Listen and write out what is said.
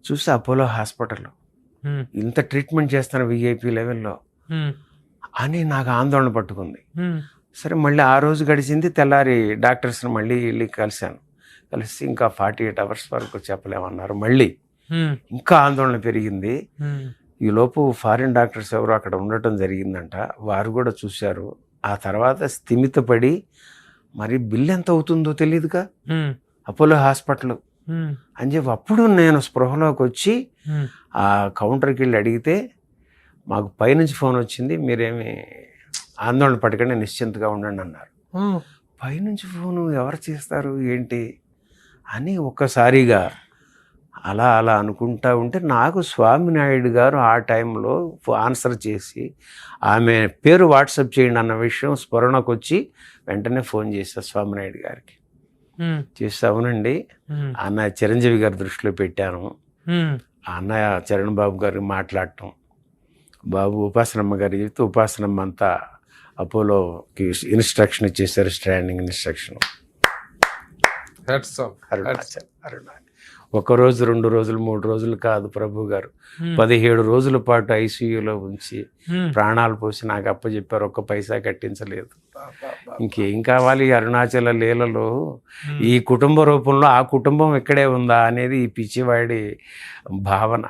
చూస్తే Apollo hospital ఇంత treatment చేస్తాను విఐపి లెవెల్లో అని నాకు ఆందోళన పట్టుకుంది. సరే మళ్ళీ ఆ రోజు గడిచింది. తెల్లారి డాక్టర్స్ని మళ్ళీ వెళ్ళి కలిశాను. కలిసి ఇంకా 48 hours వరకు చెప్పలేమన్నారు. మళ్ళీ ఇంకా ఆందోళన పెరిగింది. ఈలోపు ఫారిన్ డాక్టర్స్ ఎవరు అక్కడ ఉండటం జరిగిందంట. వారు కూడా చూశారు. ఆ తర్వాత స్థిమితపడి మరి బిల్ ఎంత అవుతుందో తెలియదుగా అపోలో హాస్పిటల్ అని చెప్పి అప్పుడు నేను స్పృహలోకి వచ్చి ఆ కౌంటర్కి వెళ్ళి అడిగితే మాకు పైనుంచి ఫోన్ వచ్చింది, మీరేమి ఆందోళన పడకండి, నిశ్చింతగా ఉండండి అన్నారు. పైనుంచి ఫోను ఎవరు చేస్తారు ఏంటి అని ఒక్కసారిగా అలా అలా అనుకుంటా ఉంటే నాకు స్వామినాయుడు గారు ఆ టైంలో ఆన్సర్ చేసి ఆమె పేరు వాట్సాప్ చేయండి అన్న విషయం స్ఫురణకు వచ్చి వెంటనే ఫోన్ చేశా స్వామినాయుడు గారికి. చేసి అవునండి అన్న చిరంజీవి గారి దృష్టిలో పెట్టాను, అన్నయ్య చరణ్ బాబు గారికి మాట్లాడటం, బాబు ఉపాసనమ్మ గారు చెప్తే ఉపాసనమ్మ అంతా అపోలోకి ఇన్స్ట్రక్షన్ ఇచ్చేసారు, స్టాండింగ్ ఇన్స్ట్రక్షన్. అరుణాచల్ 1 రోజు 2 రోజులు 3 రోజులు కాదు, ప్రభు గారు 17 రోజుల పాటు ఐసీయూలో ఉంచి ప్రాణాలు పోసి నాకు అప్పచెప్పారు. 1 పైసా కట్టించలేదు. ఇంకేం కావాలి అరుణాచల లీలలో? ఈ కుటుంబ రూపంలో ఆ కుటుంబం ఇక్కడే ఉందా అనేది ఈ పిచ్చివాడి భావన.